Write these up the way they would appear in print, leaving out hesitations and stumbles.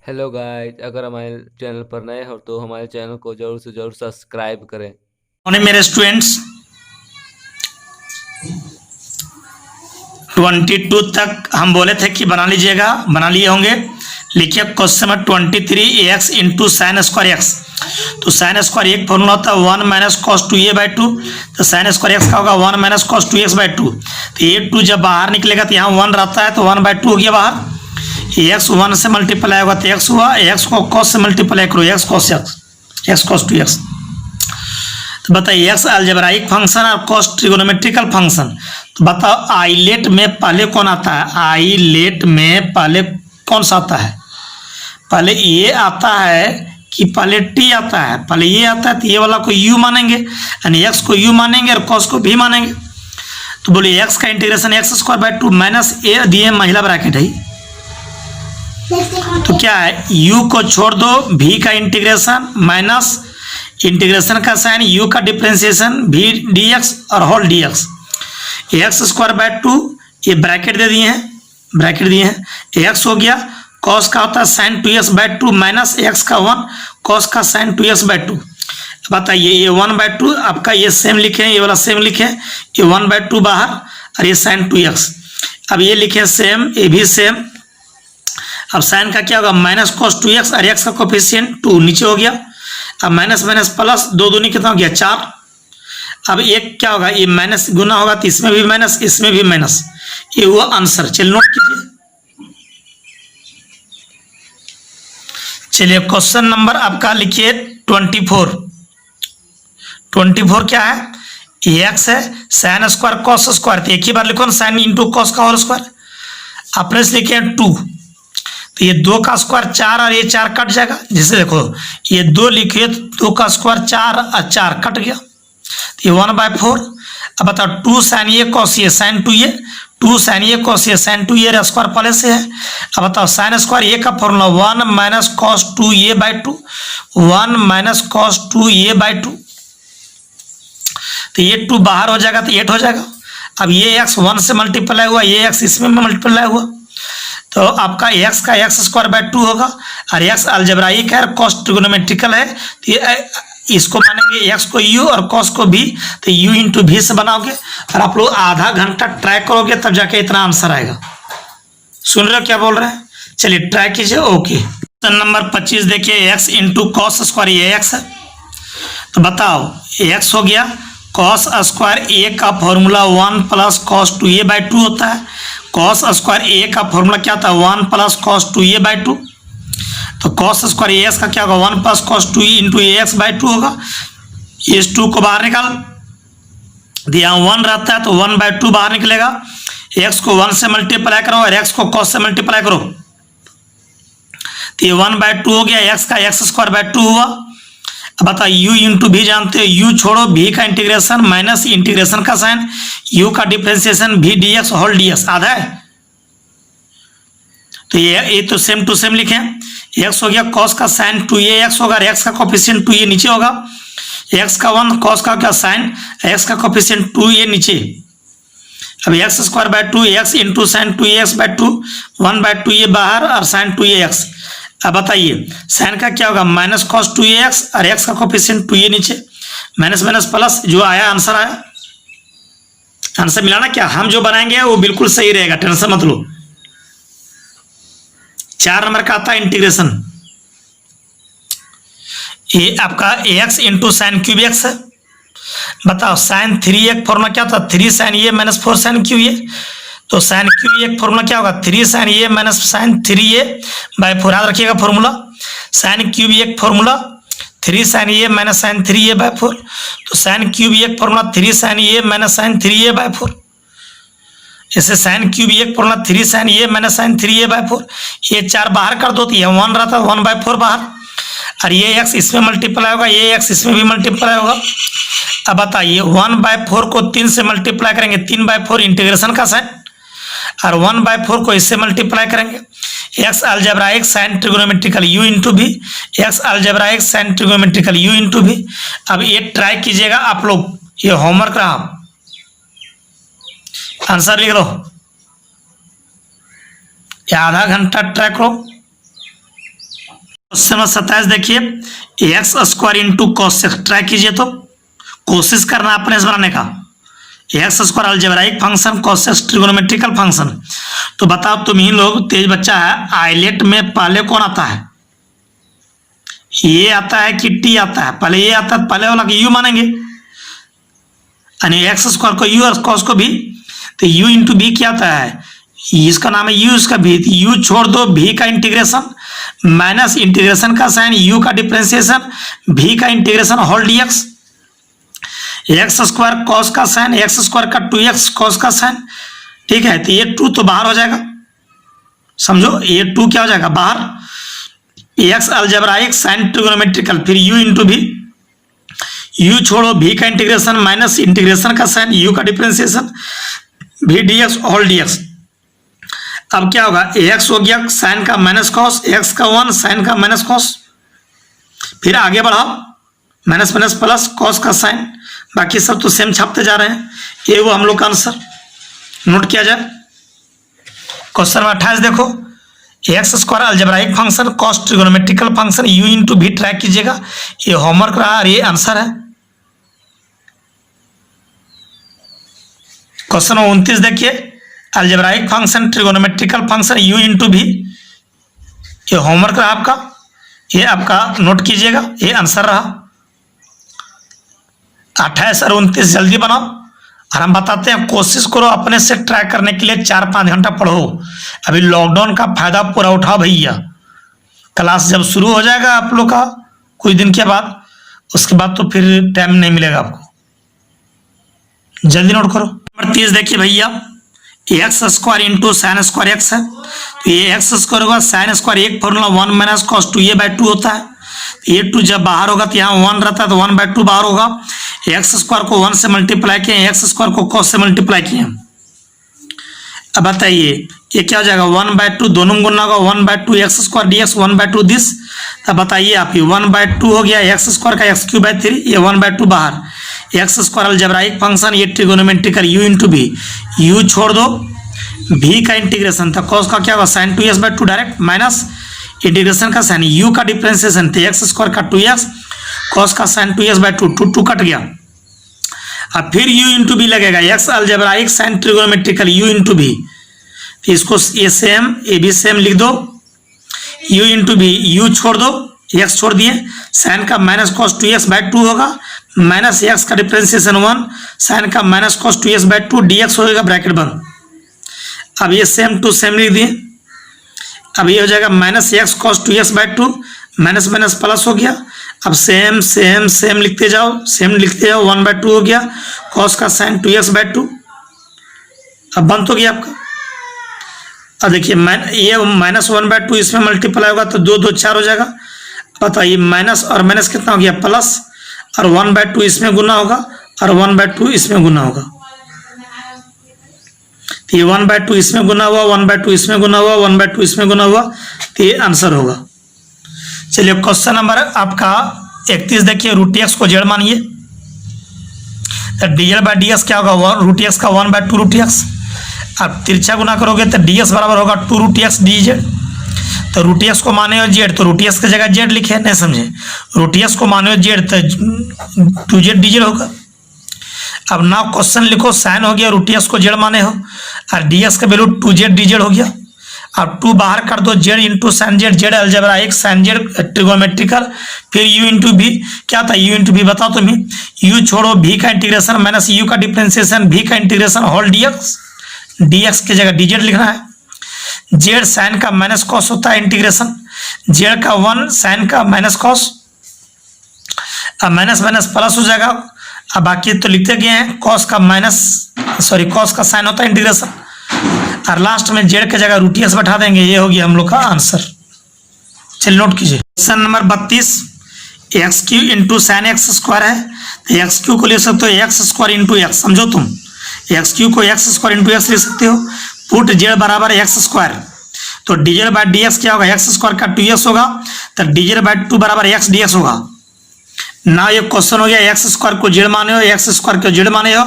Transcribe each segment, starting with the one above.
Hello guys, अगर हमारे channel पर नए हो तो हमारे चैनल को जरूर से जरूर सब्सक्राइब करें। मॉर्निंग मेरे स्टूडेंट्स, 22 तक हम बोले थे कि बना लीजिएगा, बना लिए होंगे। लिखिए question number 23 x into sine square x. तो साइन स्क्वायर एक फॉर्मूला होता है 1 माइनस कॉस 2a/2। तो साइन स्क्वायर एक्स का होगा 1 माइनस कॉस 2x/2। तो ये 2 जब बाहर निकलेगा तो यहाँ 1 रहता है, तो 1/2 हो गया बाहर। एक्स 1 से मल्टीप्लाई होगा तो एक्स हुआ, एक्स को कॉस से मल्टीप्लाई करो, एक्स कॉस 2x। तो बताइए एक्स अलजेब्राइक फंक्शन और कॉस ट्रिगोनोमेट्रिकल फंक्शन। तो बताओ आइलेट में पहले कौन आता है? आइलेट में पहले कौन सा आता है? पहले ये आता है कि पहले टी आता है? पहले ये आता है तो ये वाला को यू मानेंगे, यानी एक्स को यू मानेंगे और कॉस को भी मानेंगे। तो बोलिए एक्स का इंटीग्रेशन x² माइनस ए दिए महिला ब्रैकेट है। तो क्या है, यू को छोड़ दो, भी का इंटीग्रेशन माइनस इंटीग्रेशन का साइन यू का डिफ्रेंसिएशन भी dx और होल dx। x²/2 ये ब्रैकेट दे दिए हैं, ब्रैकेट दिए हैं। x हो गया, cos का होता है sin 2x/2 माइनस x का 1 cos का sin 2x/2। बताइए ये 1/2 आपका ये सेम लिखे, ये वाला सेम लिखे, ये 1/2 बाहर और ये sin 2x। अब ये लिखे सेम, ये भी सेम। अब साइन का क्या होगा, माइनस कॉस 2x और x का कोफिशिएंट 2 नीचे हो गया। अब माइनस माइनस प्लस, दो दूनी कितना हो गया 4। अब एक क्या होगा, ये माइनस गुना होगा तो इसमें भी माइनस, इसमें भी माइनस, ये हुआ आंसर। चलिए नोट कीजिए। चलिए क्वेश्चन नंबर आपका लिखिए 24। 24 क्या है, एक्स है, साइन स्क्वायर कॉस स्क्वायर। तो एक ही बार लिखो ना, साइन इंटू कॉस का होल स्क्वायर। आपने लिखे 2, तो ये 2 का स्क्वायर 4 और ये 4 कट जाएगा। जैसे देखो ये 2 लिखिए तो 2 का स्क्वायर 4 और 4 कट गया, तो ये 1/4। अब बताओ 2 साइन ये कॉस ये साइन 2 ये, 2 साइन ये कॉस ये साइन 2 ये स्क्वायर पहले से है। अब बताओ साइन स्क्वायर ये का formula 1 minus cos 2a/2, 1 minus cos 2a/2। तो ये 2 बाहर हो जाएगा तो 8 हो जाएगा। अब ये x 1 से मल्टीप्लाई हुआ, ये x इसमें मल्टीप्लाई हुआ, तो आपका x का x²/2 होगा। और x अलजेब्राइक है और कॉस ट्रिगोनोमेट्रिकल है, तो ये इसको मानेंगे x को u और cos को v, तो u इंटू v से बनाओगे और आप लोग आधा घंटा ट्राई करोगे तब जाके इतना आंसर आएगा। सुन रहे हो क्या बोल रहे हैं? चलिए ट्राई कीजिए। ओके, क्वेश्चन नंबर 25 देखिए, x इंटू कॉस स्क्वायर ये x है। तो बताओ x हो गया, कॉस स्क्वायर a का फॉर्मूला 1 प्लस कॉस 2a/2 होता है। कॉस स्क्वायर a का फॉर्मूला क्या था, 1 प्लस कॉस 2a/2। तो कॉस स्क्वायर ax का क्या होगा, 1 प्लस कॉस 2 इंटू ax/2 होगा। इस 2 को बाहर निकाल, यहाँ 1 रहता है तो 1/2 बाहर निकलेगा। x को 1 से मल्टीप्लाई करो और x को cos से मल्टीप्लाई करो, तो ये 1/2 हो गया, x का x²/2 हुआ। अब बताओ u इंटू भी जानते हो, u छोड़ो, v का इंटीग्रेशन माइनस इंटीग्रेशन का साइन u का differentiation v dx whole dx आधा है। तो ये तो सेम टू सेम लिखे, x हो गया, cos का साइन 2ax होगा, x का कोफिशिएंट 2a नीचे होगा। x का 1 cos का क्या साइन, x का कोफिशिएंट 2a नीचे। अब x²/2 x into sine 2ax/2, 1/2 ये बाहर और साइन 2ax। अब बताइए साइन का क्या होगा, माइनस कॉस 2ax और x का कोफिशिएंट 2a नीचे, माइनस माइनस प्लस, जो आया आंसर आया। आंसर मिला ना? क्या हम जो बनाएंगे वो बिल्कुल सही रहेगा, टेंशन मत लो। 4 नंबर का आता है इंटीग्रेशन, ये आपका ax into sine cube x है। बताओ साइन 3a फॉर्मूला क्या था, 3 साइन a माइनस 4 साइन क्यू ए। तो साइन क्यू ए फॉर्मूला क्या होगा, 3 sine a minus sine 3a/4। याद रखिएगा फॉर्मूला, साइन क्यूब एक formula 3 sine a minus sine 3a/4। तो साइन क्यूब एक formula 3 sine a minus sine 3a/4। इसे साइन क्यूब एक formula 3 sine a minus sine 3a/4। ये 4 बाहर कर दो तो ये 1 रहता है, 1/4 बाहर, और ये x इसमें मल्टीप्लाई होगा, ये x इसमें भी मल्टीप्लाई होगा। अब बताइए 1/4 को 3 से मल्टीप्लाई करेंगे, 3/4 इंटीग्रेशन का साइन, और 1/4 को इससे मल्टीप्लाई करेंगे। x algebraic sine trigonometrical u into v, x algebraic sine trigonometrical u into v. अब ये ट्राई कीजिएगा आप लोग, ये होमवर्क रहा, आंसर लिख लो, आधा घंटा ट्राई करो। क्वेश्चन नंबर 27 देखिए, x square into cos x try कीजिए। तो कोशिश करना अपने से बनाने का। X square algebraic function, cos x trigonometrical function. तो बताओ तुम ही लोग, तेज बच्चा है, आइलेट में पहले कौन आता है? ये आता है कि टी आता है? पहले ये आता है, पहले वाला यू मानेंगे, यानी एक्स स्क्वायर को यू और कॉस को भी। तो यू इंटू बी क्या आता है? इसका नाम है यू, इसका भी। यू छोड़ दो, भी का इंटीग्रेशन माइनस इंटीग्रेशन का साइन, यू का डिफ्रेंसिएशन, भी का integration whole d x. X square cos का साइन, एक्स स्क्वायर का 2x कॉस का साइन। ठीक है, तो ये 2 तो बाहर हो जाएगा, समझो ये 2 क्या हो जाएगा बाहर। एक्स अलजेब्राइक साइन ट्रिगोनोमेट्रिकल, फिर यू इंटू भी, यू छोड़ो, भी का इंटीग्रेशन माइनस इंटीग्रेशन का साइन, यू का differentiation, v d x whole d x. अब क्या होगा? एक्स हो गया साइन का माइनस कॉस, एक्स का 1 साइन का माइनस कॉस, फिर आगे बढ़ाओ माइनस माइनस प्लस कॉस का साइन। बाकी सब तो सेम छापते जा रहे हैं। ये वो हम लोग का आंसर नोट किया जाए। क्वेश्चन नंबर 28 देखो, x square algebraic function, cos trigonometrical function, you into भी ट्रैक कीजिएगा। ये होमवर्क रहा और ये आंसर है। क्वेश्चन नंबर 29 देखिए, algebraic function, trigonometrical function, you into भी। ये होमवर्क रहा आपका, ये आपका नोट कीजिएगा, ये आंसर रहा। 28 और 29 जल्दी बनाओ और हम बताते हैं। कोशिश करो अपने से ट्राई करने के लिए 4-5 घंटा पढ़ो। अभी लॉकडाउन का फायदा पूरा उठाओ भैया। क्लास जब शुरू हो जाएगा आप लोग का कुछ दिन के बाद, उसके बाद तो फिर टाइम नहीं मिलेगा आपको। जल्दी नोट करो। नंबर 30 देखिए भैया, x square into sine square x है। तो ये एक्स स्क्वायर होगा, साइन स्क्वायर एक फॉर्मूला 1 माइनस कॉस 2a/2 होता है। ये 2 जब बाहर होगा तो यहाँ 1 रहता है, तो 1/2 बाहर होगा। एक्स स्क्वायर को 1 से मल्टीप्लाई किए, एक्स स्क्वायर को कॉस से मल्टीप्लाई किए। अब बताइए ये क्या हो जाएगा? 1/2 दोनों में गुना होगा, 1/2 x square D x, 1/2 this. तब बताइए आप, ये 1/2 हो गया एक्स स्क्वायर का x³ 3, ये 1/2 बाहर। एक्स स्क्वायर अलजेब्राइक फंक्शन, ये trigonometrical, u into v, you छोड़ दो, भी का इंटीग्रेशन था, कॉस का क्या होगा? Sine 2s/2 direct, minus integration का साइन, यू का डिफ्रेंसिएशन थे, एक्स स्क्वायर का 2x, कॉस का साइन 2s/2, 2 कट गया। अब फिर u इंटू बी लगेगा, x algebraic sine trigonometrical, u into v. तो इसको ये सेम, ये भी सेम लिख दो, u इंटू बी, यू छोड़ दो, x छोड़ दिए, साइन का माइनस कॉस 2x/2 होगा, माइनस एक्स का डिफ्रेंसिएशन 1, साइन का माइनस कॉस 2s/2 dx होगा, ब्रैकेट बंद। अब ये सेम टू सेम लिख दिए। अब ये हो जाएगा minus x cos 2s/2, minus minus plus हो गया। अब सेम सेम सेम लिखते जाओ, सेम लिखते जाओ, 1/2 हो गया, कॉस का साइन 2x/2। अब बंद हो गया आपका। अब देखिए ये माइनस 1/2 इसमें मल्टीप्लाई होगा तो 2 2 4 हो जाएगा। बताइए माइनस और माइनस कितना हो गया? प्लस, और 1/2 इसमें गुना होगा और 1/2 इसमें गुना होगा। तो ये 1/2 इसमें गुना हुआ, 1/2 इसमें गुना हुआ, 1/2 इसमें गुना हुआ, तो ये आंसर होगा। चलिए क्वेश्चन नंबर आपका 31 देखिए, रूट एक्स को जेड मानिए। तो dl/dx क्या होगा? रूट एक्स का 1/2 रूट एक्स। अब तिरछा गुना करोगे तो ds बराबर होगा 2 रूट एक्स dz। तो रूट एक्स को माने हो जेड, तो रूट एक्स की जगह जेड लिखे, नहीं समझे? रूट एक्स को माने हो जेड तो 2z dz होगा। अब नाउ क्वेश्चन लिखो, साइन हो गया, रूट एक्स को जेड माने हो, और dx का वैल्यू 2z dz हो गया। अब 2 बाहर कर दो, z into sine z, z algebraic, sine z trigonometrical, फिर यू इंटू भी। क्या था यू इंटू भी? बताओ तुम्हें। यू छोड़ो, भी का इंटीग्रेशन माइनस यू का डिफ्रेंसिएशन, भी का इंटीग्रेशन होल dx, dx की जगह dz लिखना है। जेड साइन का माइनस कॉस होता है इंटीग्रेशन, जेड का 1 साइन का माइनस कॉस, अब माइनस माइनस प्लस हो जाएगा। अब बाकी तो लिखते गए हैं, कॉस का माइनस कॉस का साइन होता है इंटीग्रेशन, और लास्ट में जेड की जगह रूट एक्स बैठा देंगे। ये हो गया हम लोग का आंसर। चलिए नोट कीजिए। Question number 32, x³ into sine x square है। तो x³ को ले सकते हो एक्स स्क्वायर इंटू एक्स, समझो तुम x³ को एक्स स्क्वायर इंटू एक्स ले सकते हो। पुट जेड बराबर एक्स स्क्वायर, तो dz/dx क्या होगा? एक्स स्क्वायर का 2x होगा, तो dz/2 बराबर x dx होगा। ना ये क्वेश्चन हो गया, एक्स स्क्वायर को जेड माने हो, एक्स स्क्वायर को जेड माने हो,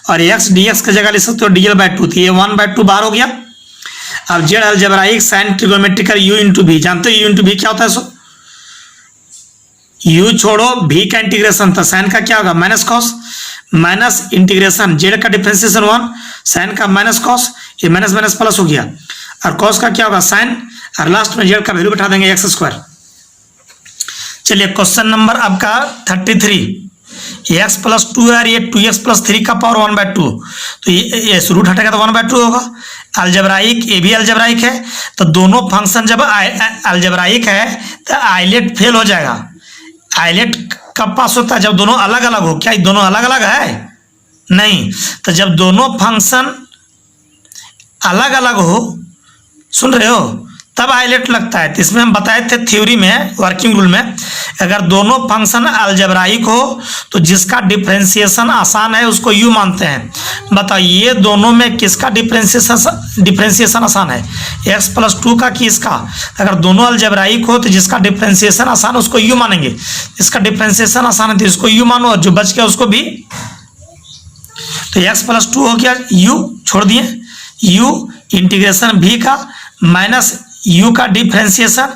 और x dx की जगह ले सकते हो dl/2, तो ये 1/2 बाहर हो गया। अब z algebraic sine trigonometrical, u into v, जानते हो यू इंटू भी क्या होता है? सो यू छोड़ो भी का इंटीग्रेशन था, साइन का क्या होगा minus cos, minus integration Z का डिफरेंशिएशन 1, साइन का माइनस कॉस, ये माइनस माइनस प्लस हो गया, और कॉस का क्या होगा साइन, और लास्ट में जेड का वैल्यू बैठा देंगे एक्स स्क्वायर। चलिए क्वेश्चन नंबर आपका 33, एक्स प्लस 2 है, ये 2x प्लस 3 का पावर 1/2, तो ये रूट हटेगा तो 1/2 होगा। अलजेब्राइक, ये भी अलजेब्राइक है, तो दोनों फंक्शन जब अलजेब्राइक है तो आइलेट फेल हो जाएगा। आइलेट कब पास होता है, जब दोनों अलग अलग हो। क्या दोनों अलग अलग है? नहीं। तो जब दोनों फंक्शन अलग अलग हो, सुन रहे हो, तब आइलेट लगता है। तो इसमें हम बताए थे थ्योरी में, वर्किंग रूल में, अगर दोनों फंक्शन अलजेब्राइक हो तो जिसका डिफरेंशिएशन आसान है उसको यू मानते हैं। बताओ ये दोनों में किसका डिफरेंशिएशन आसान है, x प्लस 2 का कि इसका? अगर दोनों अलजेब्राइक हो तो जिसका डिफरेंशिएशन आसान है उसको यू मानेंगे, जिसका डिफरेंशिएशन आसान है तो इसको यू मानो, और जो बच गया उसको भी। तो x प्लस 2 हो गया, u छोड़ दिए, u इंटीग्रेशन v का माइनस u का डिफरेंशिएशन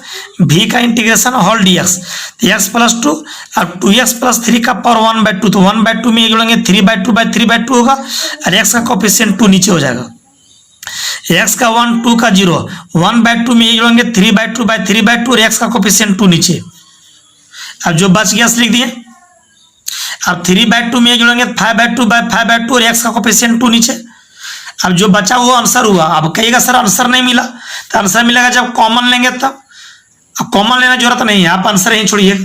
v का इंटीग्रेशन होल dx, तो x प्लस 2 और 2x प्लस 3 का पावर 1/2, तो 1/2 में जोड़ेंगे 3/2/3/2 होगा, और x का कोफिशिएंट 2 नीचे हो जाएगा। x का 1 2 का 0, 1/2 में जोड़ेंगे 3/2/3/2 और x का कोफिशिएंट 2 नीचे। अब जो बच गया लिख दिए, अब 3/2 में जोड़ेंगे 5/2/5/2 और x का कोफिशिएंट 2 नीचे। अब जो बचा वो आंसर हुआ। अब कहिएगा सर आंसर नहीं मिला, तो आंसर मिलेगा जब कॉमन लेंगे तब। अब कॉमन लेना जरूरत नहीं है, आप आंसर यहीं छोड़िए,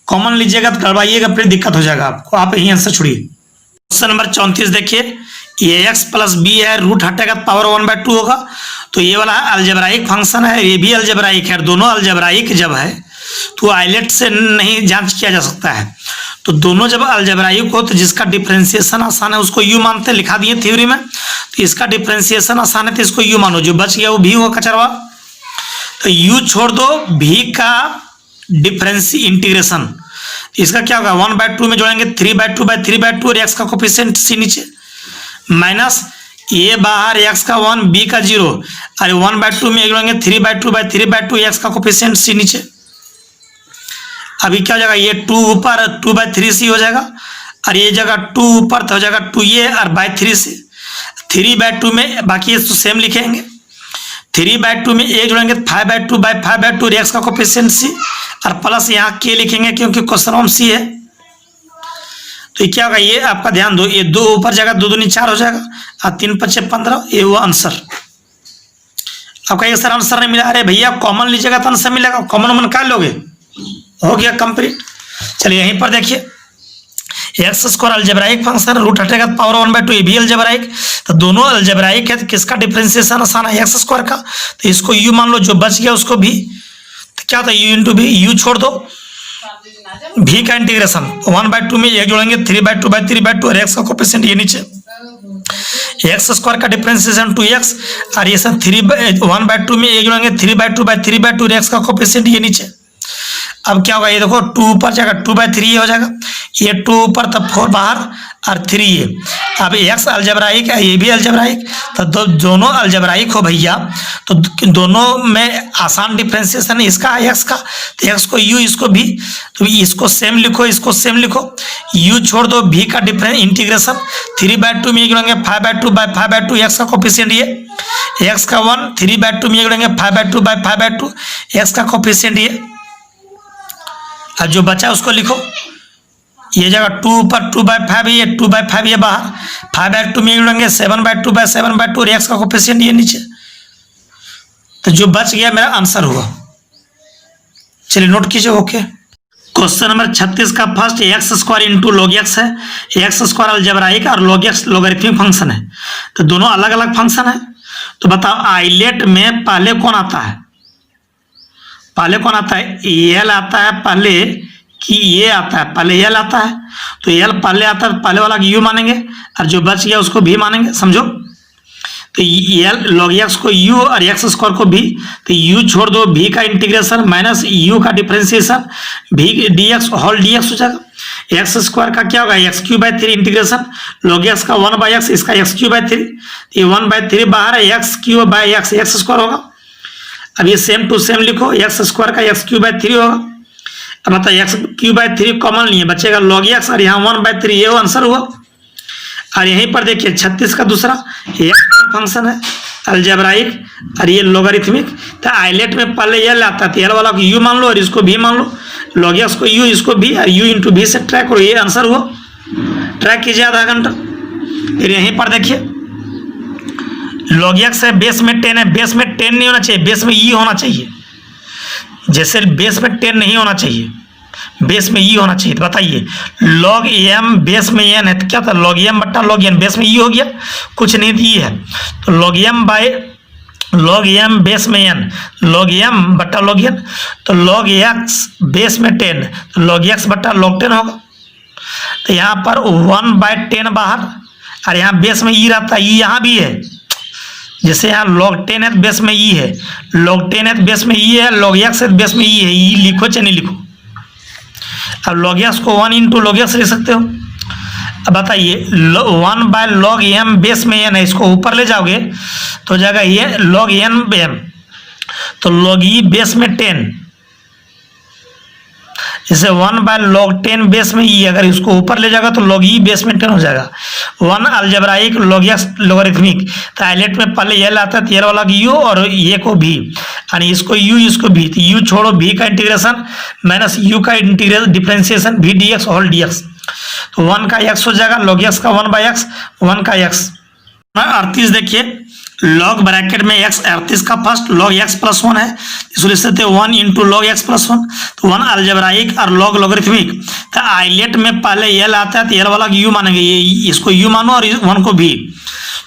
कॉमन लीजिएगा तो गड़वाइएगा, फिर दिक्कत हो जाएगा आपको, आप यहीं आंसर छोड़िए। क्वेश्चन नंबर 34 देखिए, ये x प्लस बी है, रूट हटेगा तो पावर 1/2 होगा, तो ये वाला अलजेब्राइक फंक्शन है, ये भी अलजेब्राइक है, दोनों अलजेब्राइक जब है तो आइलेट से नहीं जांच किया जा सकता है। तो दोनों जब अलजेब्राइक हो तो जिसका डिफरेंशिएशन आसान है उसको यू मानते हैं, लिखा दिए थ्योरी में। तो इसका डिफरेंशिएशन आसान है तो इसको यू मानो, जो बच गया वो भी होगा कचरवा। तो यू छोड़ दो, भी का डिफरेंस इंटीग्रेशन, इसका क्या होगा 1/2 में जोड़ेंगे 3/2/3/2 और x का कोफिशिएंट c नीचे, माइनस ये बाहर x का 1 b का 0, अरे 1/2 में जोड़ेंगे 3/2/3/2 x का कोफिशिएंट c नीचे। अभी क्या हो जाएगा, ये 2 ऊपर 2/3c हो जाएगा, और ये जगह 2 ऊपर तो हो जाएगा 2a और बाय 3c। 3/2 में बाकी ये तो सेम लिखेंगे, 3/2 में a जोड़ेंगे 5/2/5/2 और x का कोफिशिएंट c, और प्लस यहाँ k लिखेंगे क्योंकि क्वेश्चन में c है। तो ये क्या होगा, ये आपका ध्यान दो, ये 2 ऊपर जाएगा 2 दूनी 4 हो जाएगा, और 3 5 15, ये हुआ आंसर। अब कहिए सर आंसर नहीं मिला, अरे भैया कॉमन लीजिएगा तो आंसर मिलेगा, कॉमन क्या लोगे, हो गया कंप्लीट। चलिए यहीं पर देखिए, x square algebraic function, root हटेगा तो पावर 1/2, ये भी अलजेब्राइक, तो दोनों अलजेब्राइक है तो किसका डिफरेंशिएशन आसान है, एक्स स्क्वायर का, तो इसको यू मान लो, जो बच गया उसको भी। तो क्या होता है यू इंटू भी, यू छोड़ दो, भी का इंटीग्रेशन 1/2 में एक जोड़ेंगे 3/2/3/2 और एक्स का कोफिशिएंट ये नीचे, एक्स स्क्वायर का डिफरेंशिएशन 2x, और ये सब 1/2 में एक जोड़ेंगे 3/2/3/2 और एक्स का कोफिशिएंट ये नीचे। अब क्या होगा, ये देखो 2 ऊपर जाएगा 2/3 हो जाएगा, ये 2 ऊपर तब 4 बाहर और 3 ये। अब x अलजेब्राइक है, ये भी अलजेब्राइक, तो दोनों अलजेब्राइक हो भैया, तो दोनों में आसान डिफरेंशिएशन है, इसका x का, तो x को u इसको भी, तो इसको सेम लिखो, इसको सेम लिखो, u छोड़ दो, v का डिफरेंस इंटीग्रेशन 3/2 में जोड़ेंगे 5/2/5/2 x का कोफिशिएंट ये, x का 1 3/2 में जोड़ेंगे 5/2/5/2 x का कोफिशिएंट ये। और जो बचा उसको लिखो, ये जगह 2 ऊपर 2/5, ये 2/5 ये बाहर, 5/2 में जोड़ेंगे 7/2/7/2 और x का कोफिशिएंट ये नीचे। तो जो बच गया मेरा आंसर हुआ। चलिए नोट कीजिए, ओके। क्वेश्चन नंबर 36 का first x square into log x है, एक्स स्क्वायर अलजेब्राइक और लॉग एक्स लॉगरिथमिक फंक्शन है, तो दोनों अलग अलग फंक्शन है। तो बताओ आइलेट में पहले कौन आता है, पहले कौन आता है, एल आता है पहले कि ये आता है, पहले एल आता है, तो एल पहले आता है, पहले वाला यू मानेंगे, और जो बच गया उसको भी मानेंगे, समझो। तो एल लॉग एक्स को यू और एक्स स्क्वायर को भी, तो यू छोड़ दो, भी का इंटीग्रेशन माइनस यू का differentiation V dx whole dx हो जाएगा। एक्स स्क्वायर का क्या होगा, x³/3 इंटीग्रेशन लॉग एक्स का 1/x, इसका x³/3, ये 1/3 बाहर है, x³/x एक्स स्क्वायर होगा। अब ये सेम टू सेम लिखो, एक्स स्क्वायर का x³/3 होगा, अब बताइए एक्स क्यू बाई 3 कॉमन नहीं है, बचेगा लॉग एक्स और यहाँ 1/3, ये आंसर हुआ। और यहीं पर देखिए 36 का दूसरा फंक्शन है अलजेब्राइक और ये लोगारिथमिक। तो आइलेट में पहले ये लाता है, एल वाला को यू मान लो और इसको भी मान लो, लॉग एक्स को यू, इसको भी, और यू इंटू भी से ट्रैक करो, ये आंसर हुआ। ट्रैक कीजिए आधा घंटा। फिर यहीं पर देखिए लॉग एक्स है, बेस में 10 है, बेस में 10 नहीं होना चाहिए, बेस में ई होना चाहिए। जैसे बेस में 10 नहीं होना चाहिए, बेस में ई होना चाहिए। तो बताइए लॉग एम बेस में एन है तो क्या था, लॉग एम बट्टा लॉग एन, बेस में ई हो गया, कुछ नहीं ई है तो log M by log M base में एन, लॉग एम बट्टा लॉग एन, तो लॉग एक्स बेस में 10 तो लॉग एक्स बट्टा लॉग 10 होगा। तो यहाँ पर 1/10 बाहर और यहाँ बेस में ई रहता है, ई यहाँ भी है। जैसे यहाँ log 10 है बेस में ई है, log 10 है बेस में ई है, log x है बेस में ई है, ई लिखो चाहे नहीं लिखो। अब log x को 1 इंटू log x लिख सकते हो। अब बताइए 1/log m बेस में n है, इसको ऊपर ले जाओगे तो हो जाएगा ये log n m, तो log e बेस में 10, जैसे 1/log 10 बेस में ई, अगर इसको ऊपर ले जाएगा तो log e बेस में 10 हो जाएगा। 1 अलजेब्राइक log x लोगरिथमिक, तो आइलेट में पहले ये लाता है तेरह वाला u और ये को भी, यानी इसको u इसको भी, तो u छोड़ो v का इंटीग्रेशन माइनस u का integration differentiation v dx whole dx, तो 1 का x हो जाएगा, log x का 1/x, 1 का x। 38 देखिए लॉग ब्रैकेट में x 38 का फर्स्ट log x प्लस 1 है, इसको लिख सकते हैं 1 इंटू लॉग एक्स प्लस 1, तो 1 अलजेब्राइक और लॉग लोगरिथमिक। तो आइलेट में पहले एल आता है तो एल वाला u मानेंगे, ये इसको u मानो और 1 को भी,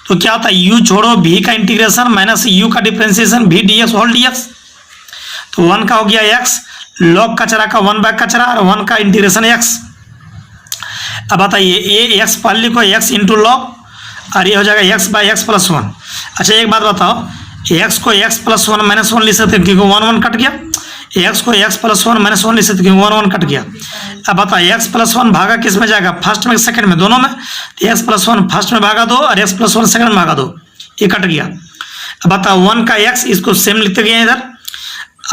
तो क्या होता है u छोड़ो v का इंटीग्रेशन माइनस u का differentiation v dx whole dx, तो 1 का हो गया x, लॉग कचरा का 1/कचरा और 1 का इंटीग्रेशन x। अब बताइए ये x पहले लिखो x इंटू लॉग और ये हो जाएगा x/x प्लस 1। अच्छा एक बात बताओ, x को x प्लस 1 माइनस 1 लिख सकते हैं क्योंकि 1 1 कट गया, x को x प्लस 1 माइनस 1 लिख सकते हैं क्योंकि 1 1 कट गया। अब बताओ x प्लस 1 भागा किस में जाएगा, फर्स्ट में सेकंड में, दोनों में, तो x प्लस 1 फर्स्ट में भागा दो और x प्लस 1 सेकंड में भागा दो, ये कट गया। अब बताओ 1 का x, इसको सेम लिखते गए इधर,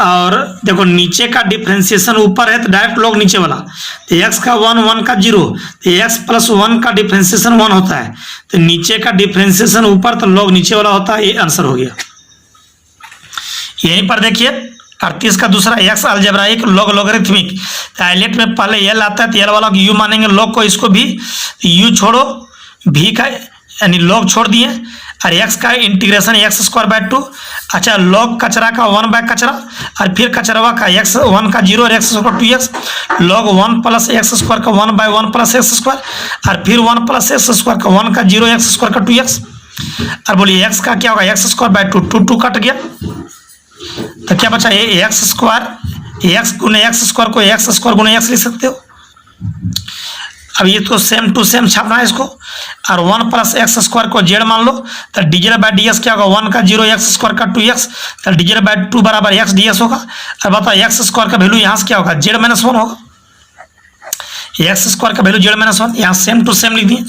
और देखो नीचे का डिफरेंशिएशन ऊपर है तो डायरेक्ट लॉग नीचे वाला, तो x का 1 1 का 0, तो x प्लस 1 का डिफरेंशिएशन 1 होता है, तो नीचे का डिफरेंशिएशन ऊपर तो लॉग नीचे वाला होता है, ये आंसर हो गया। यहीं पर देखिए 38 का दूसरा x अलजेब्राइक लॉग लोगरिथमिक, तो आइलेट में पहले एल आता है तो एल वाला u मानेंगे, लॉग को इसको भी, u छोड़ो v का यानी लॉग छोड़ दिए और x का इंटीग्रेशन x²/2। अच्छा लॉग कचरा का 1/कचरा और फिर कचरवा का x 1 का 0 और x² 2x, log 1 plus x² का 1/1 प्लस x² और फिर 1 प्लस x² का 1 का 0 x² का 2x, और बोलिए x का क्या होगा x²/2, 2 कट गया तो क्या बचा, ये x² x गुने x² को x² गुने x लिख सकते हो। अब ये तो सेम टू सेम छापना है इसको, और 1 प्लस x² को z मान लो, तो dz/ds क्या होगा, 1 का 0 x² का 2x, तो dz/2 बराबर x ds होगा। अब बताओ x² का वैल्यू यहाँ से क्या होगा, z-1 होगा, x² का वैल्यू z-1, यहाँ सेम टू सेम लिख दिए,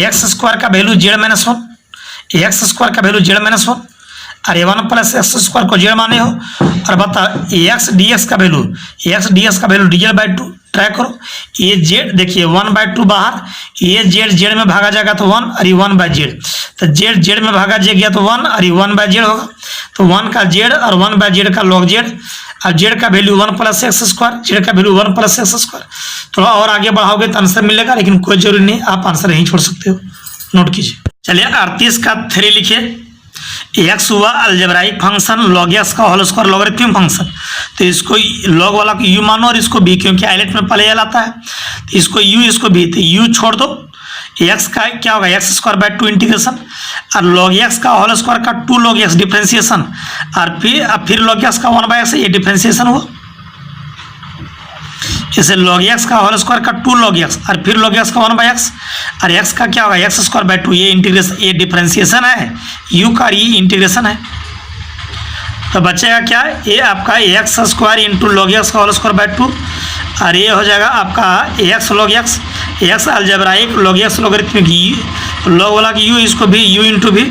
x² का वैल्यू z-1, x² का वैल्यू z-1, और ये 1 प्लस x² को z माने हो, और बताओ x ds का वैल्यू dz/2 ट्राई करो, ये z देखिए 1/2 बाहर, ये z में भागा जाएगा तो 1 और ये 1/z, तो z में भागा जे गया तो 1 और ये 1/z होगा, तो 1 का z और 1/z का log z, और z का वैल्यू 1 प्लस x², z का वैल्यू 1 प्लस x²। थोड़ा और आगे बढ़ाओगे तो आंसर मिलेगा, लेकिन कोई जरूरी नहीं, आप आंसर यहीं छोड़ सकते हो, नोट कीजिए। चलिए 38 का 3 लिखिए, x हुआ अलजेब्राइक फंक्शन log x का होल स्क्वायर लोगरिथमिक फंक्शन, तो इसको लॉग वाला को u मानो और इसको b, क्योंकि आइलेट में पहले एल आता है तो इसको u इसको b, तो u छोड़ दो, x का क्या होगा x²/2 इंटीग्रेशन और log x का होल स्क्वायर का 2 log x डिफरेंशिएशन, और फिर log x का 1/x, ये डिफरेंशिएशन हुआ, जैसे log x का होल स्क्वायर का 2 log x और फिर log x का 1/x, और x का क्या होगा x²/2, ये इंटीग्रेशन, ये डिफरेंशिएशन है u का, ये इंटीग्रेशन है, तो बचेगा क्या, ये आपका x² इंटू log x का होल स्क्वायर/2, और ये हो जाएगा आपका x log x algebraic log x logarithmic log वाला की u, इसको भी u इंटू भी,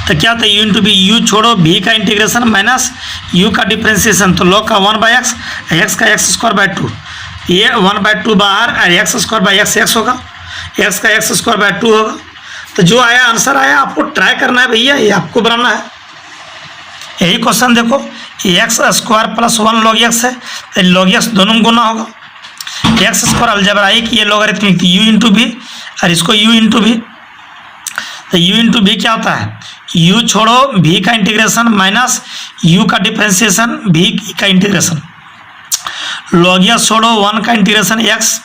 तो क्या होता है, यू इंटू बी, यू छोड़ो भी का इंटीग्रेशन माइनस यू का डिफ्रेंसिएशन, तो लॉग का 1/x, एक्स का x²/2, ये 1/2 बाहर और x² x होगा, x का x²/2 होगा। तो जो आया आंसर आया आपको ट्राई करना है भैया, ये आपको बनाना है। यही क्वेश्चन देखो, x² + 1 log x है, तो log x दोनों में गुना होगा। x² अलजेब्राइक, ये लॉगरिथमिक u इंटू भी, और इसको u इंटू भी, तो u इंटू भी क्या होता है, u छोड़ो v का इंटीग्रेशन माइनस u का डिफ्रेंसिएशन v का इंटीग्रेशन, log x छोड़ो 1 का इंटीग्रेशन x,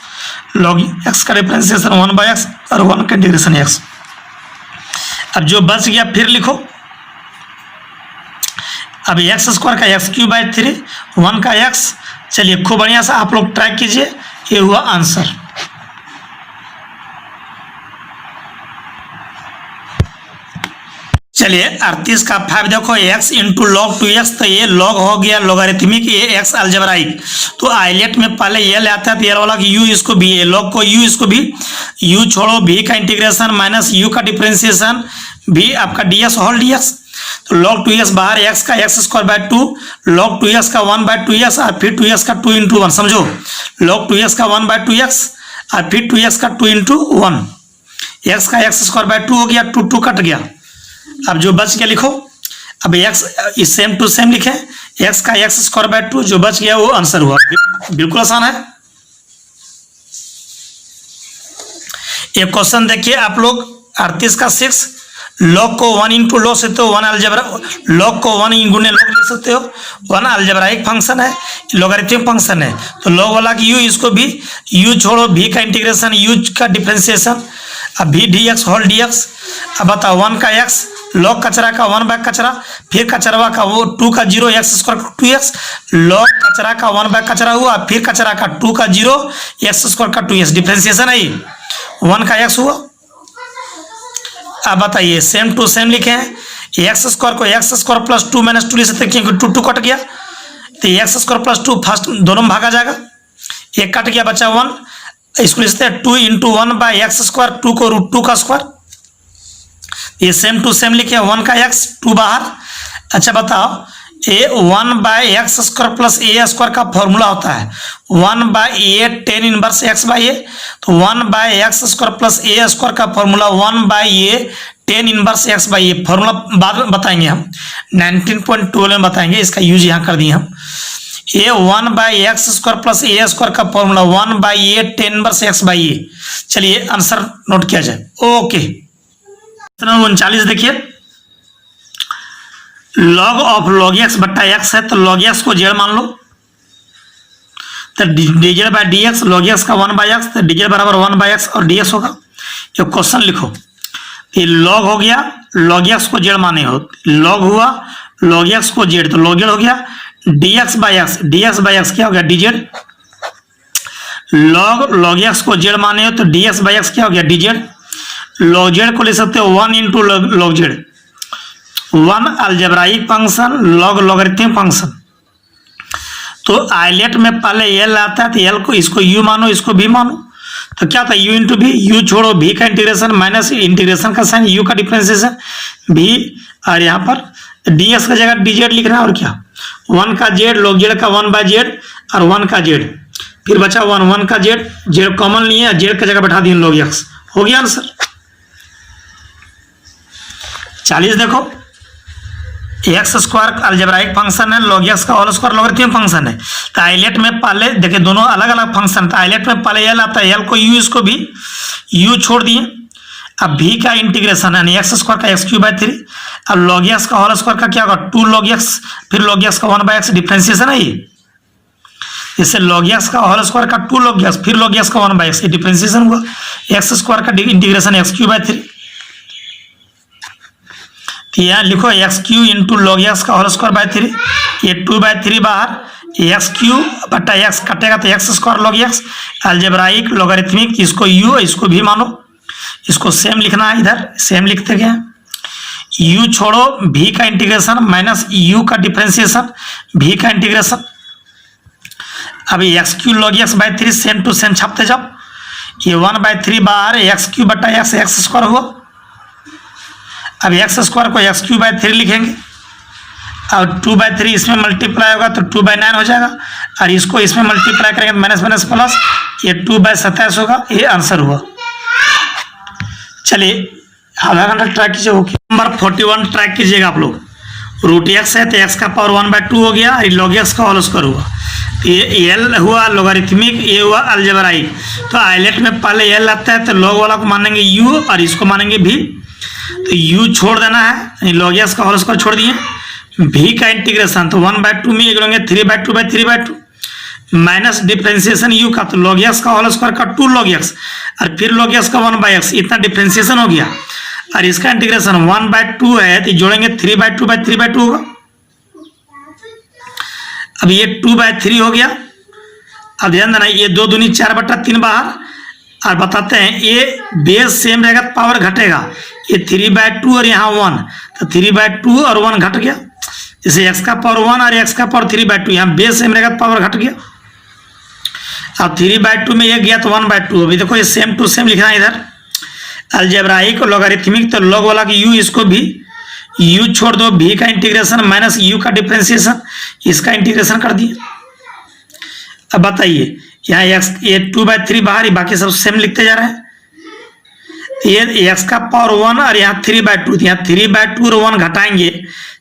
log x का डिफ्रेंसिएशन 1/x और 1 का इंटीग्रेशन x। अब जो बच गया फिर लिखो, अब x² का x³ 1 का x। चलिए खूब बढ़िया सा आप लोग ट्राई कीजिए, ये हुआ आंसर। चलिए 38 का 5 देखो, x इंटू लॉग 2x, तो ये लॉग हो गया लॉगरिथमिक, ये x अलजेब्राइक। तो आइलेट में पहले ये ले आता है, तो ये वाला u इसको भी, ये लॉग को u इसको भी, u छोड़ो v का इंटीग्रेशन माइनस u का डिफ्रेंसिएशन v आपका ds होल ds, तो log 2x बाहर, x का x²/2, log 2x का 1/2x और फिर 2x का 2 × 1, समझो log 2x का 1/2x और फिर 2x का 2 × 1, x का x²/2 हो गया, 2 कट गया। अब जो बच गया लिखो, अब x इस सेम टू सेम लिखें, x का x²/2 जो बच गया वो आंसर हुआ। बिल्कुल आसान है। एक क्वेश्चन देखिए आप लोग 38 का 6, लॉग को 1 इंटू लॉग से तो 1 अलजेब्रा, लॉग को 1 गुने लॉग लिख सकते हो, 1 अलजेब्राइक फंक्शन है, लॉगरिथमिक फंक्शन है, तो लॉग वाला की u इसको भी, u छोड़ो v का इंटीग्रेशन u का डिफ्रेंसिएशन, अब v dx होल dx। अब बताओ 1 का x, लॉग कचरा का 1 कचरा, फिर कचरवा का वो 2 का 0 x² 2x, लॉग कचरा का 1 कचरा हुआ, फिर कचरा का 2 का 0 x² 2x, डिफ्रेंसिएशन है 1 का x हुआ। अब बताइए सेम टू सेम लिखे हैं, x² को x² + 2 - 2 ले सकते हैं क्योंकि 2 कट गया, तो x² + 2 फर्स्ट दोनों में भागा जाएगा, एक कट गया बचा 1, इसको लिखते हैं 2 × 1/x², 2 को √2 का स्क्वायर। ये सेम टू सेम लिखे 1 का x, 2 बाहर। अच्छा बताओ, ये 1/x² + a² का फॉर्मूला होता है 1/a tan इनवर्स x/a, तो 1/x² + a² का formula 1/a tan inverse x/a, formula बाद में बताएंगे हम, 19.12 में बताएंगे, इसका यूज यहाँ कर दिए हम। ये 1/x² + a² का formula 1/a tan inverse x/a। चलिए आंसर नोट किया जाए। ओके 39 देखिए, log ऑफ log x बट्टा x है, तो log x को z मान लो, तो dz/dx, log x का 1/x, तो dz बराबर 1/x और dx होगा। ये क्वेश्चन लिखो, ये log हो गया, log x को z माने हो, log हुआ log x को z, तो log z हो गया dx/x, dx/x क्या हो गया dz, log x को z माने हो तो dx/x क्या हो गया dz, log z को ले सकते हो 1 × log z, 1 algebraic function, log logarithmic function. तो आइलेट में पहले एल आता है, तो एल को इसको u मानो, इसको v मानो, तो क्या था u इंटू भी, u छोड़ो v का इंटीग्रेशन माइनस इंटीग्रेशन का साइन u का डिफ्रेंसिएशन v, और यहाँ पर ds का जगह dz लिखना है, और क्या 1 का z, log z का 1/z और 1 का z, फिर बचा 1 का z कॉमन लिए, z का जगह बैठा दिए log x, हो गया आंसर। 40 देखो, x² अलजेब्राइक फंक्शन है, log x का होल स्क्वायर लॉगरिथमिक फंक्शन है, तो आइलेट में पहले देखिए दोनों अलग अलग फंक्शन, तो आइलेट में पहले एल आता है, एल को u, इसको भी u छोड़ दिए, अब v का इंटीग्रेशन यानी x² का x³/3, अब log x का होल स्क्वायर का क्या होगा 2 log x, फिर log x का 1/x, डिफ्रेंसिएशन है ये, जैसे log x का होल स्क्वायर का 2 log x, फिर log x का 1/x, ये डिफ्रेंसिएशन हुआ, x² का इंटीग्रेशन x³/3, तो यहाँ लिखो x³ × log x का होल स्क्वायर बाय 3, ये 2/3 बाहर, x³ बटा x कटेगा तो x² log x, algebraic logarithmic, इसको u, इसको भी मानो, इसको सेम लिखना है, इधर सेम लिखते गए, u छोड़ो v का इंटीग्रेशन माइनस u का डिफ्रेंसिएशन v का इंटीग्रेशन, अभी x³ log x by 3 same to same छापते जाओ, ये 1/3 बाहर, x³ बटा x, x² हुआ, अब एक्स स्क्वायर को x³/3 लिखेंगे और 2/3 इसमें मल्टीप्लाई होगा तो 2/9 हो जाएगा और इसको इसमें मल्टीप्लाई करेंगे माइनस माइनस प्लस, ये 2/27 होगा। ये आंसर हुआ। चलिए आधा घंटा ट्राई कीजिए। ओके, नंबर 41 ट्राई कीजिएगा आप लोग। √x है तो x का पावर 1/2 हो गया और log x का होल स्क्वायर हुआ। ये L हुआ लोगारिथमिक, ये हुआ अलजेब्राइक। तो आइलेट में पहले L आता है तो log वाला को मानेंगे u और इसको मानेंगे v। तो u छोड़ देना है, log x का होल स्क्वायर छोड़ दिए। v का इंटीग्रेशन तो 1/2 में एक लेंगे 3/2/3/2 माइनस डिफ्रेंसिएशन u का तो log x का होल स्क्वायर का 2 log x और फिर log x का 1/x, इतना डिफ्रेंसिएशन हो गया। और इसका इंटीग्रेशन 1/2 है तो जोड़ेंगे 3/2/3/2 होगा। अब ये 2/3 हो गया। अब ध्यान देना, ये 2 दूनी 4/3 बाहर और बताते हैं ये बेस सेम रहेगा तो पावर घटेगा। ये 3/2 और यहाँ 1 तो 3/2 और 1 घट गया। जैसे x का पावर 1 और x का पावर 3/2, यहाँ बेस सेम रहेगा तो पावर घट गया। अब 3/2 में ये गया तो 1/2। अभी देखो ये सेम टू सेम लिखना है इधर। अलजेब्राइक और लोगारिथमिक तो log वाला की u, इसको भी u छोड़ दो, v का इंटीग्रेशन माइनस u का डिफ्रेंसिएशन, इसका इंटीग्रेशन कर दिए। अब बताइए यहाँ x ये 2/3 बाहर ही, बाकी सब सेम लिखते जा रहे हैं। ये x का पावर 1 और यहाँ 3/2, यहाँ 3/2 और 1 घटाएंगे,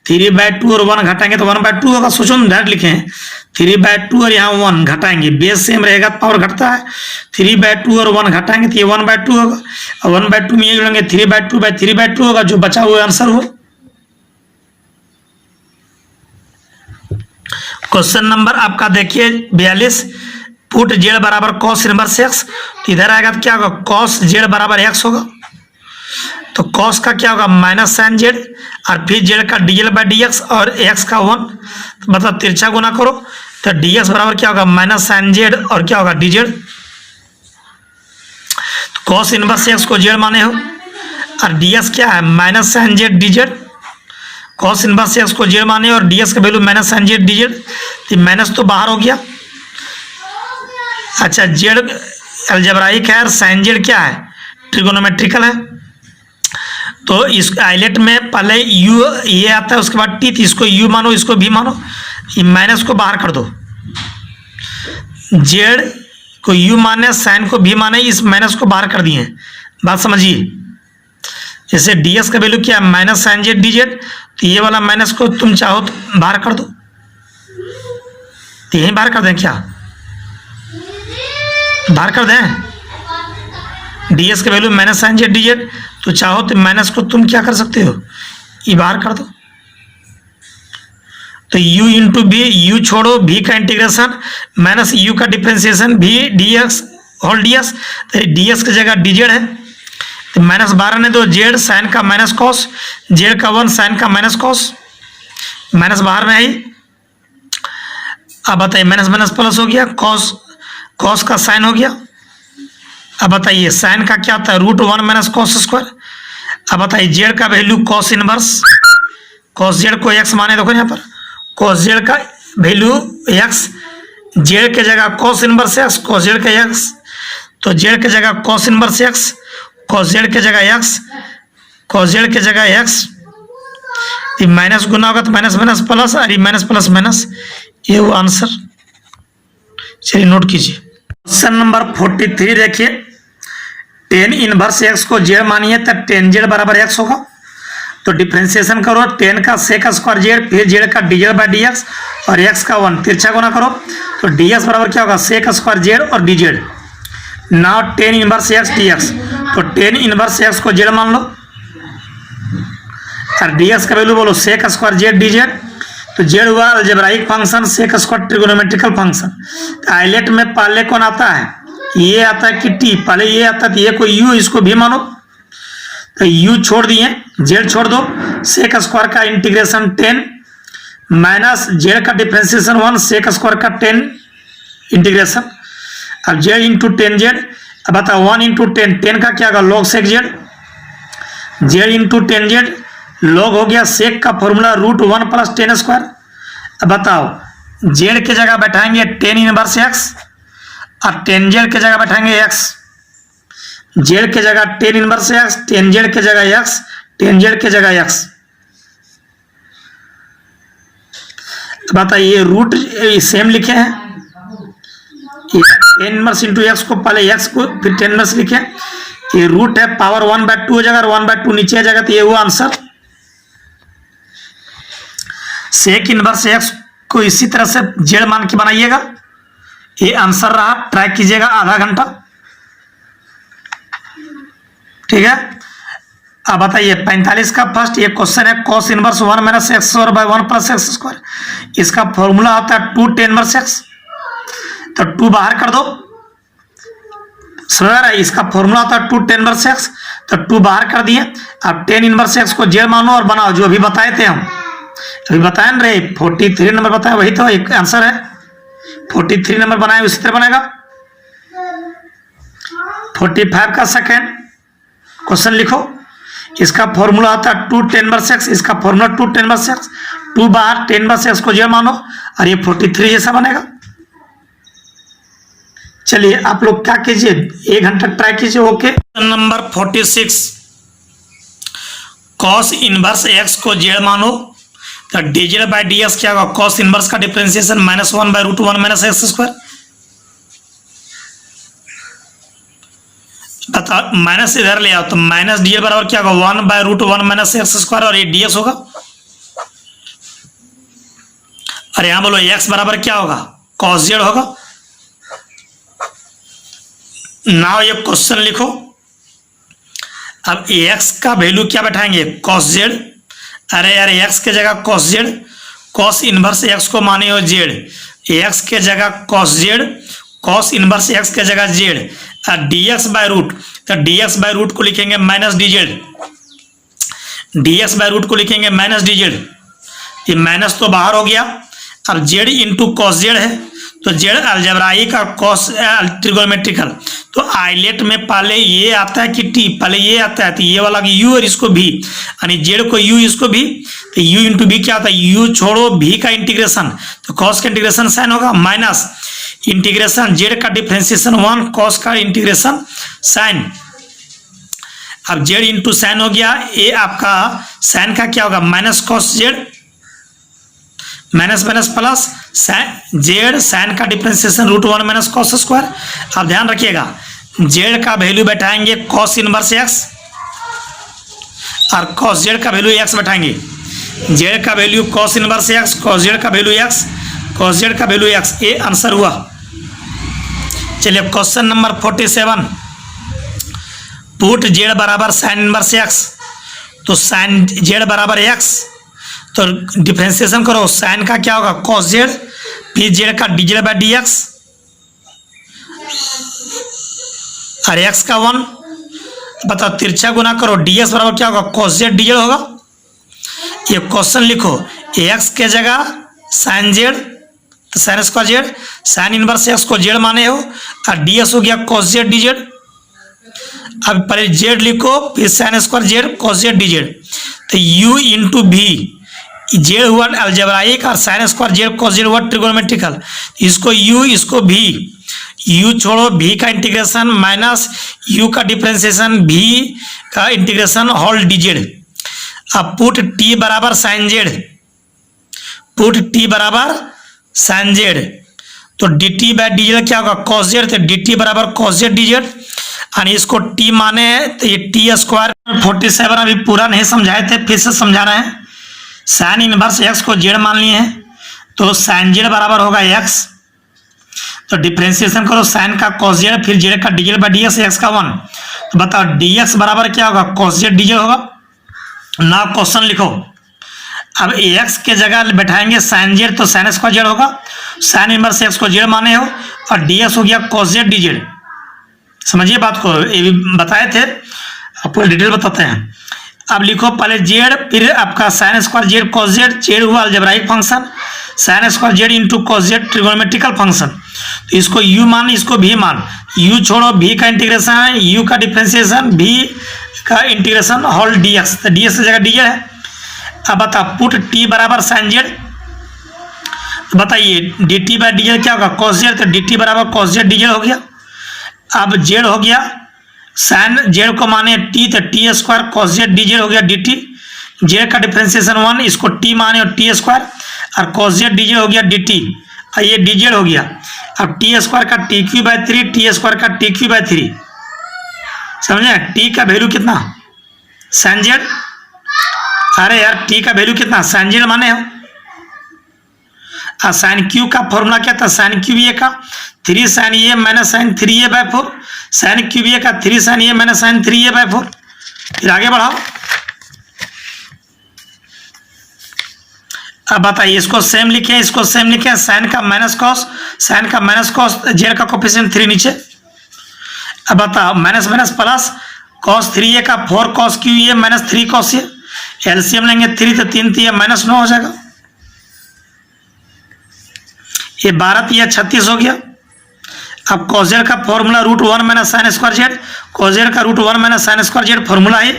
3/2 और 1 घटाएंगे तो 1/2 होगा। सोचो ना, डायरेक्ट लिखे हैं 3/2 और यहाँ 1 घटाएंगे, बेस सेम रहेगा पावर घटता है। 3/2 और 1 घटाएंगे तो ये 1/2 होगा और 1/2 में ये जोड़ेंगे 3/2/3/2 होगा। जो बचा हुआ आंसर हो। क्वेश्चन नंबर आपका देखिए 42, पुट z बराबर cos इनवर्स x। तो इधर आएगा तो क्या होगा, cos z बराबर x होगा। तो cos का क्या होगा माइनस साइन z और फिर z का dl/dx और x का 1, तो मतलब तिरछा गुना करो तो dx बराबर क्या होगा माइनस साइन z और क्या होगा dz। तो cos इनवर्स x को z माने हो और ds क्या है minus sine z dz। cos inverse x को z माने और ds का value minus sine z dz। तो माइनस तो बाहर हो गया। अच्छा, z अलजेब्राइक है और साइन z क्या है ट्रिगोनोमेट्रिकल है। तो इस आइलेट में पहले u ये आता है, उसके बाद t, इसको u मानो इसको v मानो, ये माइनस को बाहर कर दो। z को u माने साइन को v माने, इस माइनस को बाहर कर दिए। बात समझिए। जैसे ds का वैल्यू क्या है माइनस साइन z dz, तो ये वाला माइनस को तुम चाहो तो बाहर कर दो। तो यहीं बाहर कर दें, क्या बाहर कर दें। ds का value minus sine z dz, तो चाहो तो माइनस को तुम क्या कर सकते हो, ये बाहर कर दो। तो u इंटू v, u छोड़ो, v का इंटीग्रेशन माइनस u का differentiation v dx whole ds। तो ds की जगह dz है तो माइनस 12 ने दो z साइन का माइनस कॉस, z का 1 साइन का माइनस कॉस, माइनस बाहर में है। अब बताइए माइनस माइनस प्लस हो गया, कॉस का साइन हो गया। अब बताइए साइन का क्या होता है √1 माइनस कॉस स्क्वायर। अब बताइए जेड का value cos inverse, cos Z को x माने, देखो यहाँ पर कॉस जेड का वैल्यू x, जेड के जगह cos inverse x, cos Z का x, तो जेड के जगह cos inverse x, cos Z के जगह x, कॉस जेड के जगह x। ये माइनस गुना होगा तो माइनस माइनस प्लस और ये माइनस प्लस माइनस, ये वो आंसर। चलिए नोट कीजिए। क्वेश्चन नंबर 43 देखिए, टेन इनवर्स x को z मानिए तो टेन z बराबर x होगा। तो डिफ्रेंसिएशन करो, टेन का सेक स्क्वायर z, फिर z का dz/dx और x का 1, तिरछा गुना करो तो ds बराबर क्या होगा सेक स्क्वायर z और dz। Now tan inverse x dx, तो टेन इनवर्स x को z मान लो और ds का वैल्यू बोलो सेक स्क्वायर z dz। तो z हुआ algebraic function, sec square trigonometrical function. तो आइलेट में पहले कौन आता है, ये आता है कि t, पहले ये आता है तो ये कोई u, इसको भी मानो। तो u छोड़ दिए, z छोड़ दो, सेक स्क्वायर का इंटीग्रेशन 10 माइनस z का डिफ्रेंसिएशन 1, सेक स्क्वायर का 10 इंटीग्रेशन। अब z इंटू 10z, अब बताओ 1 इंटू 10 का क्या होगा log sec z, z into 10z log हो गया सेक का फॉर्मूला √1 प्लस 10 स्क्वायर। अब बताओ z के जगह बैठाएंगे 10 इनवर्स x और 10z के जगह बैठाएंगे x, z के जगह 10 इनवर्स x, 10z के जगह x, टेन जेड के जगह एक्स। बताइए रूट सेम लिखे हैं, टेन इनवर्स इंटू एक्स को पहले एक्स को फिर टेन इनवर्स लिखे, ये रूट है पावर 1/2 हो जाएगा और 1/2 नीचे आ जाएगा, तो ये वो आंसर। सेक इनवर्स एक्स को इसी तरह से जेड मान के बनाइएगा, ये आंसर रहा, ट्राई कीजिएगा आधा घंटा, ठीक है। अब बताइए 45 का फर्स्ट ये क्वेश्चन है, कॉस इनवर्स 1 माइनस एक्स और बाय 1 प्लस एक्स स्क्वायर, इसका फॉर्मूला होता है 2 tan इनवर्स एक्स, तो 2 बाहर कर दो, समझ रहा है, इसका फॉर्मूला होता है 2 tan इनवर्स एक्स, तो 2 बाहर कर दिए। अब tan इनवर्स एक्स को जेड मानो और बनाओ, जो अभी बताए थे हम, अभी बताए ना रे, 43 नंबर बताया, वही तो एक आंसर है, 43 नंबर बनाए उसी तरह बनेगा। 45 का सेकेंड क्वेश्चन लिखो, इसका फॉर्मूला होता है 2 tan इनवर्स एक्स, इसका फॉर्मूला 2 tan इनवर्स एक्स, 2 बाहर tan इनवर्स एक्स को जेड मानो और ये 43 जैसा बनेगा। चलिए आप लोग क्या कीजिए, 1 घंटा ट्राई कीजिए। Okay, number 46, cos inverse x को जेड मानो, तो dz बाई ds क्या होगा, कॉस इनवर्स का डिफरेंशिएशन -1/√1 माइनस एक्स स्क्वायर। बताओ माइनस इधर ले आओ, तो माइनस dl बराबर क्या होगा, 1/√1 माइनस एक्स स्क्वायर, और ये ds होगा, और यहां बोलो x बराबर क्या होगा, कॉस जेड होगा। नाउ ये क्वेश्चन लिखो, अब x का वैल्यू क्या बैठाएंगे, कॉस जेड, अरे यार x के जगह cos Z, cos inverse x को माने हो जेड, x के जगह cos Z, cos inverse x के जगह जेड, और dx बाय रूट, तो dx बाय रूट को लिखेंगे minus dz, dx by root को लिखेंगे माइनस dz, ये माइनस तो बाहर हो गया, अब z इंटू कॉस जेड है, तो जेड अलजेब्राइक और कॉस ट्रिगोनोमेट्रिकल, तो आइलेट में पहले ये आता है कि टी, पहले ये आता है, तो ये वाला यू और इसको भी, यानी जेड को यू इसको भी, तो यू इंटू भी क्या होता है, यू छोड़ो भी का इंटीग्रेशन, तो कॉस का इंटीग्रेशन साइन होगा, माइनस इंटीग्रेशन जेड का डिफरेंशिएशन 1 कॉस का इंटीग्रेशन साइन, अब जेड इंटू साइन हो गया, ये आपका साइन का क्या होगा, minus cos Z, minus minus plus Z sine का डिफरेंशिएशन √1 माइनस कॉस स्क्वायर। अब ध्यान रखिएगा, जेड का वैल्यू बैठाएंगे कॉस इनवर्स एक्स, और कॉस जेड का वैल्यू एक्स बैठाएंगे, जेड का value cos inverse X, cos Z का वैल्यू एक्स, कॉस जेड का वैल्यू एक्स, ये आंसर हुआ। चलिए क्वेश्चन नंबर 47, पुट जेड बराबर साइन इनवर्स एक्स, तो साइन जेड बराबर एक्स, तो डिफरेंशिएशन करो, साइन का क्या होगा कॉस जेड, फिर जेड का dz बाई dx, और x का 1, बताओ तिरछा गुना करो, ds बराबर क्या होगा, कॉस जेड dz होगा। ये क्वेश्चन लिखो, x के जगह साइन जेड, तो sign square Z, sine inverse x को जेड माने हो, और ds हो गया कॉस जेड dz। अब पहले जेड लिखो, फिर sign square Z cos Z dz, तो u इंटू भी, जेड हुआ अलजेब्राइक और sign square Z cos Z हुआ ट्रिगोनोमेट्रिकल, इसको u इसको भी, u छोड़ो भी का इंटीग्रेशन माइनस u का डिफरेंशिएशन भी का इंटीग्रेशन होल dz। अब पुट t बराबर साइन जेड, पुट t बराबर साइन जेड, तो dt बाई dz क्या होगा कॉस जेड, तो dt बराबर कॉस जेड dz, और इसको t माने तो ये t स्क्वायर। 47 अभी पूरा नहीं समझाए थे, फिर से समझा रहे हैं, साइन इनवर्स x को जेड मान लिए हैं, तो साइन जेड बराबर होगा x, तो डिफरेंशिएशन करो साइन का कॉस जेड, फिर जेड का dz बाई dx, x का 1, तो बताओ dx बराबर क्या होगा कॉस जेड dz होगा। ना क्वेश्चन लिखो, अब x के जगह बैठाएंगे साइन जेड, तो साइन स्क्वायर जेड होगा, साइन इनवर्स x को जेड माने हो, और ds हो गया कॉस जेड dz। समझिए बात को, ये भी बताए थे, आपको डिटेल बताते हैं। अब लिखो पहले जेड, फिर आपका sine square Z cos Z, Z हुआ algebraic function, sine square Z into cos Z trigonometrical function, तो इसको u मान इसको भी मान, u छोड़ो भी का इंटीग्रेशन है, u का डिफरेंशिएशन भी का इंटीग्रेशन होल dx, तो dx की जगह dz है। अब बता पुट t बराबर साइन जेड, तो बताइए dt बाई dz क्या होगा कॉस जेड, तो dt बराबर कॉस जेड dz हो गया। अब जेड हो गया साइन जेड को माने टी, तो T square cos Z D Z हो गया डी टी। जेड का डिफ्रेंसिएशन 1, इसको टी माने और टी स्क्वायर, और कॉस जेड डी जेड हो गया डी टी, और ये डी जेड हो गया। अब टी स्क्वायर का T cube by 3, T square का टी क्यू बाय 3, समझे। टी का वैल्यू कितना, साइन जेड, अरे यार टी का वैल्यू कितना, साइन जेड माने हो। और साइन क्यू का फॉर्मूला क्या था, साइन क्यू ए का 3 sine A minus sine 3 A by 4, sine cube A का 3 sine A minus sine 3 A by 4। फिर आगे बढ़ाओ। अब बताइए, इसको सेम लिखे, इसको सेम लिखे, साइन का माइनस कॉस, साइन का माइनस कॉस, जेड का कोफिशिएंट 3 नीचे। अब बताओ minus minus plus, cos 3a का 4 cos Q A minus 3 cos A, LCM लेंगे 3 तो 3 तो ये माइनस 9 हो जाएगा। ये 12 तो 36 हो गया। अब कॉस जेड का formula √1 minus sign square Z, cos Z का √1 minus sign square Z formula है।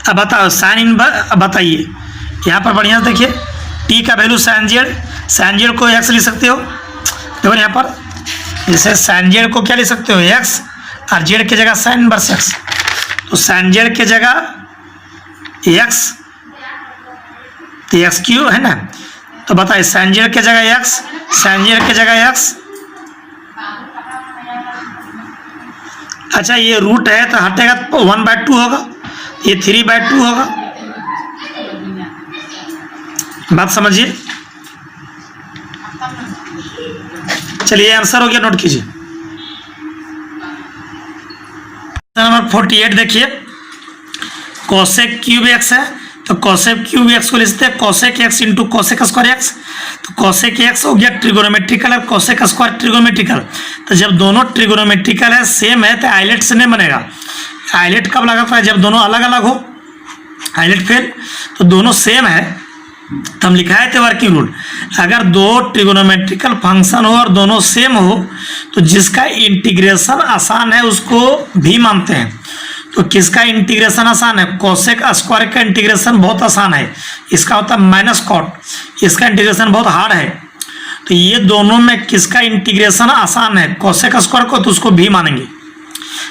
अब बताओ साइन इनवर्स, अब बताइए यहाँ पर बढ़िया से देखिए, टी का वैल्यू साइन जेड को एक्स लिख सकते हो। देखो यहाँ पर जैसे साइन जेड को क्या लिख सकते हो, एक्स, और जेड की जगह साइन इनवर्स एक्स, तो साइन जेड की जगह एक्स, तो एक्स क्यू है ना। तो बताइए साइन जेड की जगह एक्स, साइन जेड की जगह एक्स। अच्छा ये रूट है तो हटेगा 1/2 होगा, ये 3/2 होगा। बात समझिए। चलिए आंसर हो गया, नोट कीजिए। नंबर 48 देखिए, कोसेक क्यूब एक्स है, तो कोसेक क्यूब एक्स को लिखते हैं cosec x into cosec square x. तो कोसेक एक्स हो गया ट्रिगोनोमेट्रिकल और कोसेक स्क्वायर ट्रिगोनोमेट्रिकल। तो जब दोनों ट्रिगोनोमेट्रिकल है, सेम है, तो आइलेट से नहीं बनेगा। आइलेट कब लगाता है, जब दोनों अलग अलग हो, आइलेट फेल। तो दोनों सेम है तो हम लिखा है वर्किंग रूल, अगर दो ट्रिगोनोमेट्रिकल फंक्शन हो और दोनों सेम हो तो जिसका इंटीग्रेशन आसान है उसको भी मानते हैं। तो किसका इंटीग्रेशन आसान है, कोसेक स्क्वायर का इंटीग्रेशन बहुत आसान है, इसका होता है माइनस कॉट, इसका इंटीग्रेशन बहुत हार्ड है। तो ये दोनों में किसका इंटीग्रेशन आसान है, कोसेक स्क्वायर को, तो उसको भी मानेंगे।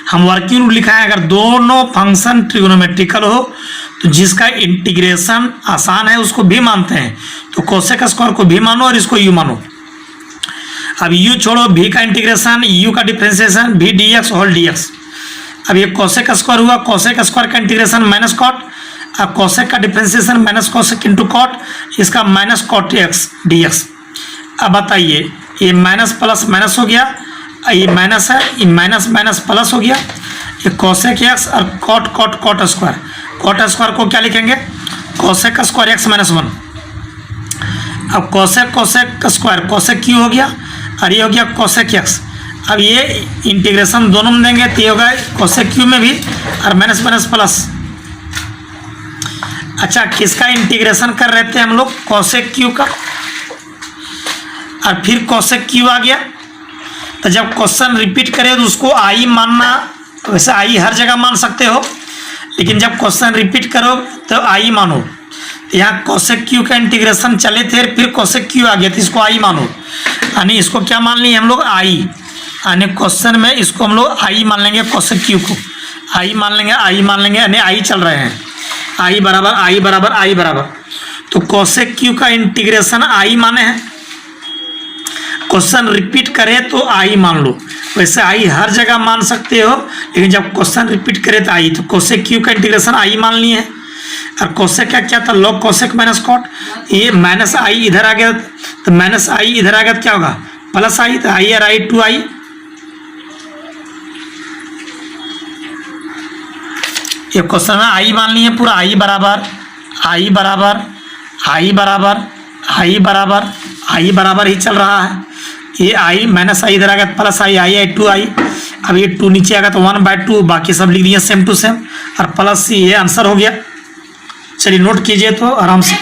हम वर्किंग रूल लिखा है, अगर दोनों फंक्शन ट्रिगोनोमेट्रिकल हो तो जिसका इंटीग्रेशन आसान है उसको भी मानते हैं। तो कोसेक स्क्वायर को भी मानो और इसको यू मानो। अब यू छोड़ो, भी का इंटीग्रेशन, यू का differentiation V dx whole dx। अब ये कोसेक स्क्वायर हुआ, कोसेक स्क्वायर का इंटीग्रेशन माइनस कॉट, अब कोसेक का differentiation minus cosec into cot, इसका माइनस कॉट एक्स dx। अब बताइए ये माइनस प्लस माइनस हो गया, ये माइनस है, ये माइनस माइनस प्लस हो गया, ये कोसेक एक्स और cot cot cot square, cot square को क्या लिखेंगे, कोसेक स्क्वायर एक्स माइनस 1। अब cosec cosec square cosec cube हो गया और ये हो गया कोसेक एक्स। अब ये इंटीग्रेशन दोनों में देंगे तो ये होगा कोसेक क्यू में भी और माइनस माइनस प्लस। अच्छा किसका इंटीग्रेशन कर रहे थे हम लोग, कोसेक क्यू का, और फिर कोसेक क्यू आ गया। तो जब क्वेश्चन रिपीट करें तो उसको आई मानना, वैसे आई हर जगह मान सकते हो, लेकिन जब क्वेश्चन रिपीट करो तो आई मानो। यहाँ कोसेक क्यू का इंटीग्रेशन चले थे, फिर कोसेक क्यू आ गया तो इसको आई मानो, यानी इसको क्या मान लिए हम लोग, आई, यानी क्वेश्चन में इसको हम लोग आई मान लेंगे, कोसेक क्यू को आई मान लेंगे, आई मान लेंगे, यानी आई चल रहे हैं, आई बराबर आई बराबर आई बराबर। तो कोसेक क्यू का इंटीग्रेशन आई माने हैं, क्वेश्चन रिपीट करे तो आई मान लो। वैसे आई हर जगह मान सकते हो, लेकिन जब क्वेश्चन रिपीट करे तो आई, तो कोसेक क्यू का इंटीग्रेशन आई मान लिए है। और कोसेक का क्या था, लॉग कोसेक माइनस कॉट, ये माइनस आई इधर आ गया तो माइनस आई इधर आ गया तो क्या होगा, प्लस आई, तो आई और आई 2i। ये क्वेश्चन में आई मान लिए पूरा, आई बराबर आई बराबर आई बराबर आई बराबर आई बराबर ही चल रहा है। ये आई माइनस आई इधर आ गया प्लस आई, आई 2i। अब ये 2 नीचे आ गया तो 1/2, बाकी सब लिख दिए सेम टू सेम, और प्लस ये आंसर हो गया। चलिए नोट कीजिए तो आराम से।